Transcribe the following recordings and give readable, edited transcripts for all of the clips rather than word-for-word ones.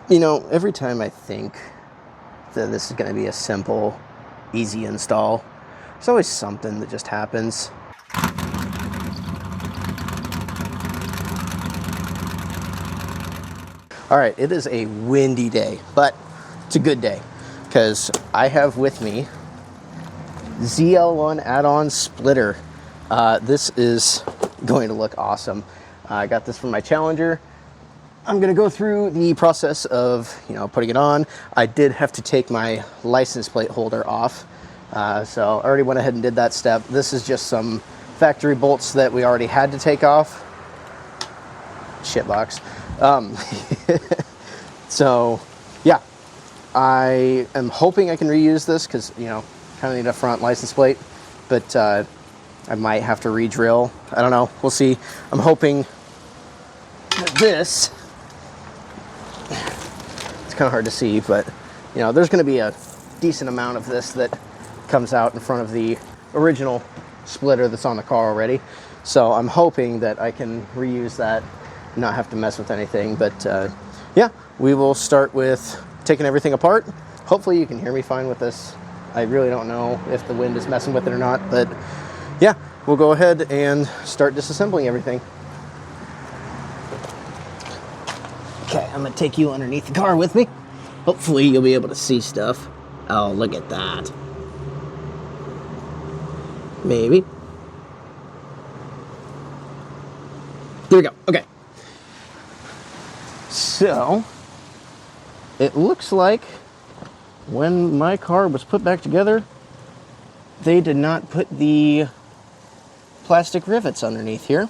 You know, every time I think that this is going to be a simple, easy install, there's always something that just happens. All right, it is a windy day, but it's a good day because I have with me ZL1 add-on splitter. This is going to look awesome. I got this from my Challenger. I'm gonna go through the process of, putting it on. I did have to take my license plate holder off. So I already went ahead and did that step. This is just some factory bolts that we already had to take off. Shitbox. So yeah, I am hoping I can reuse this because, kind of need a front license plate, but I might have to re-drill. I don't know, we'll see. I'm hoping that this, it's kind of hard to see, but there's going to be a decent amount of this that comes out in front of the original splitter that's on the car already. So I'm hoping that I can reuse that, not have to mess with anything. But yeah, we will start with taking everything apart. Hopefully you can hear me fine with this. I really don't know if the wind is messing with it or not, but yeah, we'll go ahead and start disassembling everything. Okay, I'm gonna take you underneath the car with me. Hopefully you'll be able to see stuff. Oh, look at that. Maybe. There we go, okay. So, it looks like when my car was put back together, they did not put the plastic rivets underneath here.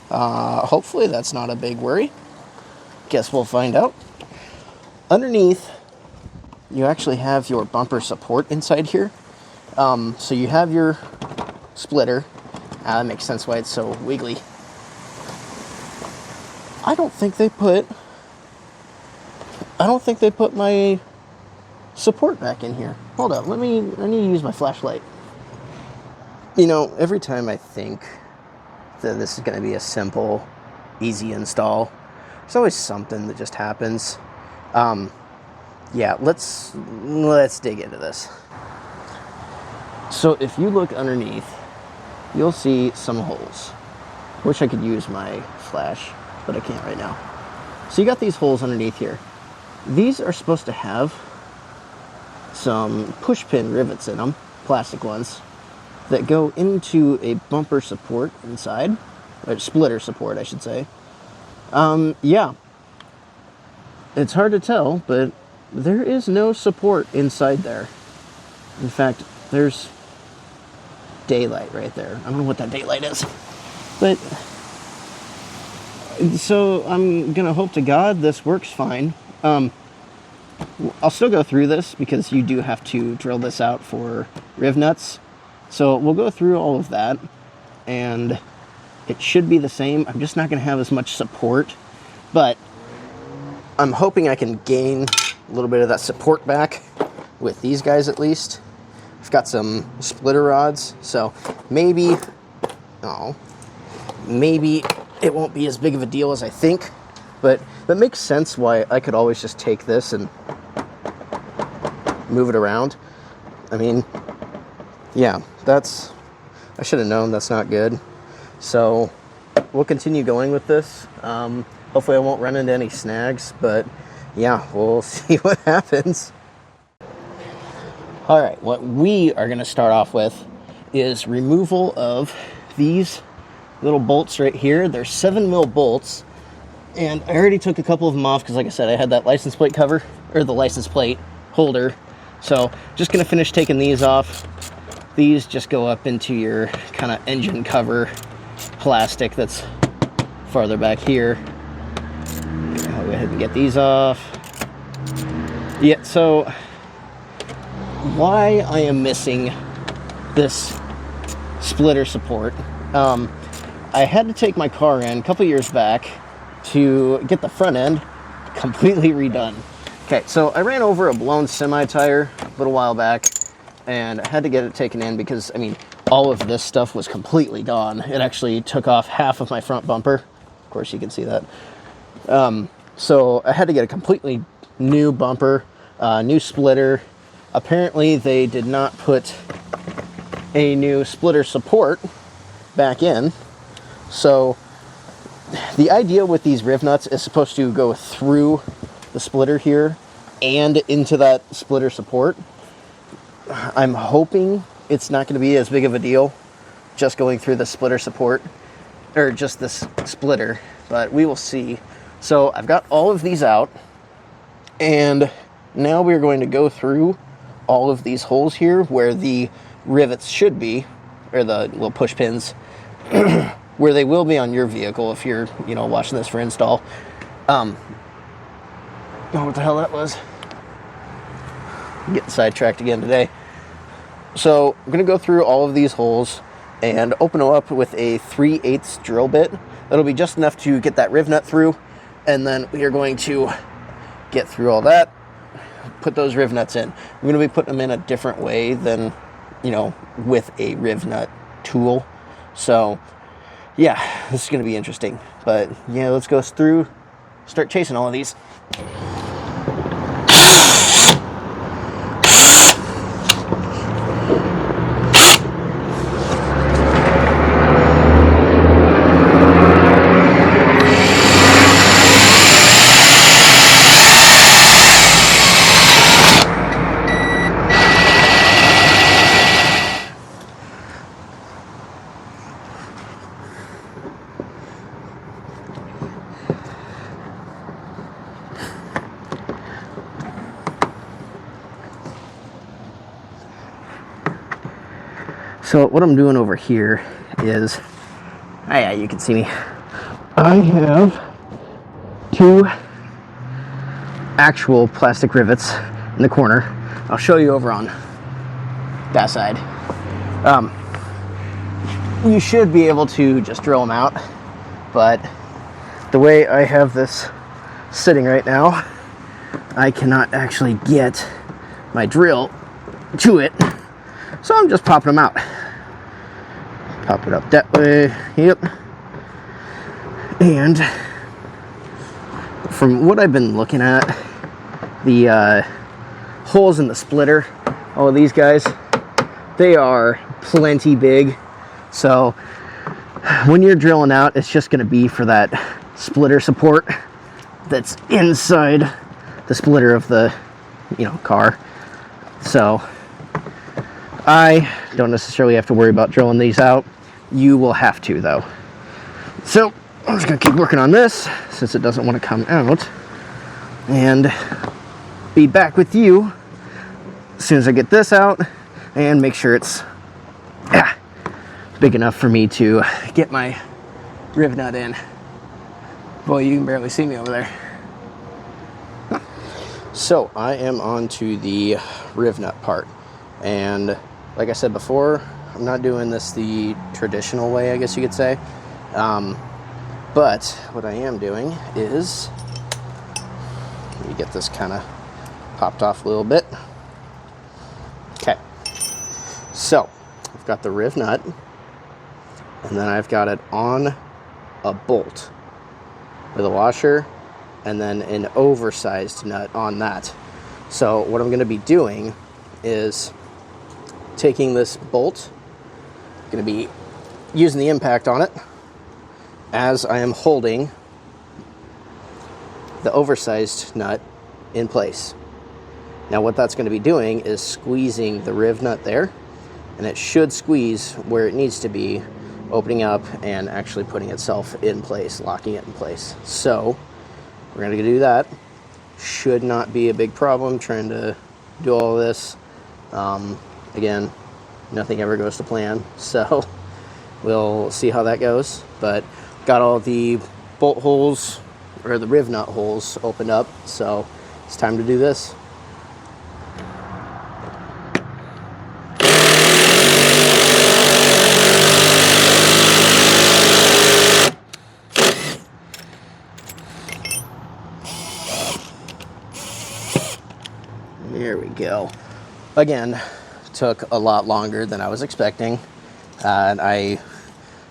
Hopefully that's not a big worry. Guess we'll find out. Underneath, you actually have your bumper support inside here. So you have your splitter. That makes sense why it's so wiggly. I don't think they put my support back in here. Hold up, I need to use my flashlight. Every time I think that this is going to be a simple, easy install, there's always something that just happens. Yeah, let's dig into this. So if you look underneath, you'll see some holes. Wish I could use my flash, but I can't right now. So you got these holes underneath here. These are supposed to have some push pin rivets in them, plastic ones, that go into a bumper support inside, or splitter support, I should say. Yeah, it's hard to tell, but there is no support inside there. In fact, there's daylight right there. I don't know what that daylight is, but so I'm gonna hope to God this works fine. I'll still go through this because you do have to drill this out for riv nuts. So we'll go through all of that and it should be the same. I'm just not going to have as much support, but I'm hoping I can gain a little bit of that support back with these guys at least. I've got some splitter rods, so maybe it won't be as big of a deal as I think, but that makes sense why I could always just take this and move it around. I mean, yeah, I should have known that's not good. So we'll continue going with this. Hopefully I won't run into any snags, but yeah, we'll see what happens. All right, what we are gonna start off with is removal of these little bolts right here. They're 7mm bolts, and I already took a couple of them off because, like I said, I had that license plate cover, or the license plate holder. So just gonna finish taking these off. These just go up into your kind of engine cover plastic that's farther back here. I'll go ahead and get these off. Yeah, so why I am missing this splitter support. I had to take my car in a couple years back to get the front end completely redone. Okay, so I ran over a blown semi-tire a little while back, and I had to get it taken in because, I mean, all of this stuff was completely gone. It actually took off half of my front bumper. Of course, you can see that. So I had to get it completely new bumper, new splitter. Apparently they did not put a new splitter support back in. So the idea with these riv nuts is supposed to go through the splitter here and into that splitter support. I'm hoping it's not going to be as big of a deal just going through the splitter support, or just this splitter, but we will see. So I've got all of these out, and now we're going to go through all of these holes here where the rivets should be, or the little push pins, where they will be on your vehicle if you're, you know, watching this for install. Oh, what the hell that was. Getting sidetracked again today. So I'm going to go through all of these holes and open them up with a 3/8 drill bit. That'll be just enough to get that riv nut through, and then we are going to get through all that, put those riv nuts in. I'm going to be putting them in a different way than, you know, with a riv nut tool. So yeah, this is going to be interesting. But yeah, let's go through, start chasing all of these. So what I'm doing over here is, oh yeah, you can see me. I have two actual plastic rivets in the corner. I'll show you over on that side. You should be able to just drill them out, but the way I have this sitting right now, I cannot actually get my drill to it, so I'm just popping them out. Pop it up that way, yep. And from what I've been looking at, the holes in the splitter, all of these guys, they are plenty big. So when you're drilling out, it's just going to be for that splitter support that's inside the splitter of the, you know, car. So I don't necessarily have to worry about drilling these out. You will have to, though. So I'm just going to keep working on this since it doesn't want to come out, and be back with you as soon as I get this out and make sure it's big enough for me to get my riv nut in. Boy, you can barely see me over there. So I am on to the riv nut part, and like I said before, I'm not doing this the traditional way, I guess you could say. But what I am doing is, let me get this kind of popped off a little bit. Okay, so I've got the riv nut, and then I've got it on a bolt with a washer, and then an oversized nut on that. So what I'm going to be doing is taking this bolt, going to be using the impact on it as I am holding the oversized nut in place. Now what that's going to be doing is squeezing the riv nut there, and it should squeeze where it needs to be, opening up and actually putting itself in place, locking it in place. So we're going to do that. Should not be a big problem trying to do all of this. Again, nothing ever goes to plan, so we'll see how that goes. But got all the bolt holes, or the riv nut holes, opened up, so it's time to do this. There we go. Again, took a lot longer than I was expecting, and I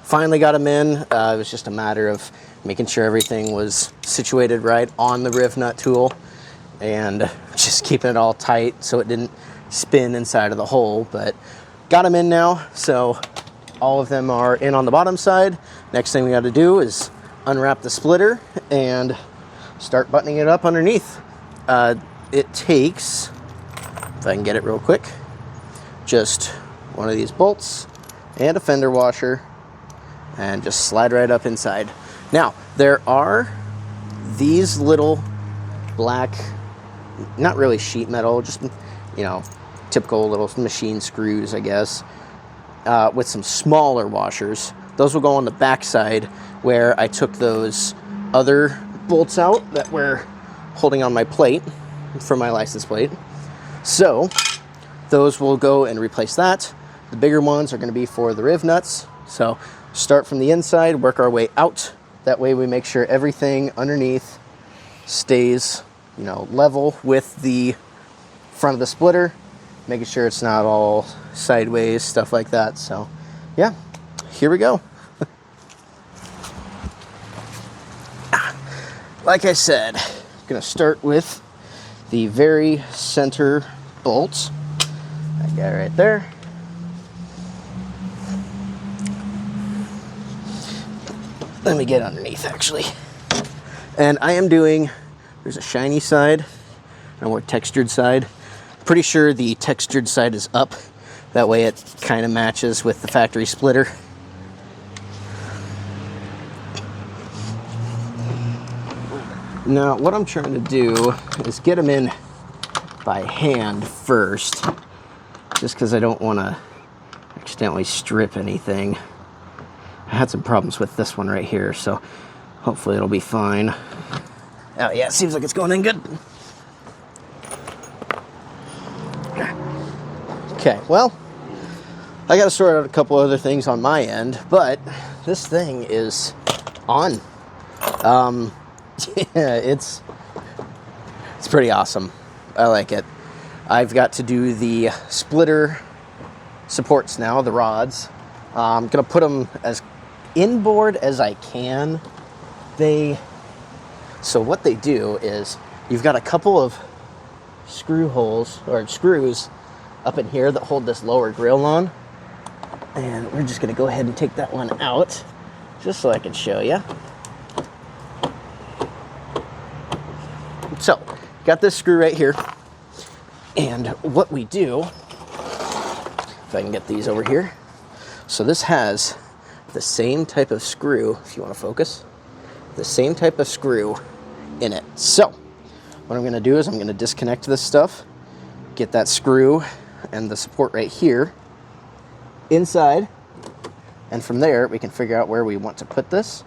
finally got them in. It was just a matter of making sure everything was situated right on the riv nut tool, and just keeping it all tight so it didn't spin inside of the hole. But got them in now, so all of them are in on the bottom side. Next thing we got to do is unwrap the splitter and start buttoning it up underneath. It takes, if I can get it real quick, just one of these bolts and a fender washer, and just slide right up inside. Now, there are these little black, not really sheet metal, just, you know, typical little machine screws, I guess, with some smaller washers. Those will go on the back side where I took those other bolts out that were holding on my plate for my license plate. So those will go and replace that. The bigger ones are going to be for the riv nuts. So start from the inside, work our way out. That way we make sure everything underneath stays, you know, level with the front of the splitter, making sure it's not all sideways, stuff like that. So yeah, here we go. Like I said, I'm gonna start with the very center bolt. That guy right there. Let me get underneath, actually. And I am doing, there's a shiny side and a more textured side. Pretty sure the textured side is up. That way it kind of matches with the factory splitter. Now, what I'm trying to do is get them in by hand first, just because I don't want to accidentally strip anything. I had some problems with this one right here, so hopefully it'll be fine. Oh yeah, it seems like it's going in good. Okay, well, I got to sort out a couple other things on my end, but this thing is on. Yeah, it's pretty awesome. I like it. I've got to do the splitter supports now, the rods. I'm gonna put them as inboard as I can. So what they do is, you've got a couple of screw holes or screws up in here that hold this lower grill on, and we're just gonna go ahead and take that one out just so I can show you. So got this screw right here, and what we do, if I can get these over here, so this has the same type of screw, if you want to focus, the same type of screw in it. So what I'm going to do is I'm going to disconnect this stuff, get that screw and the support right here inside, and from there we can figure out where we want to put this.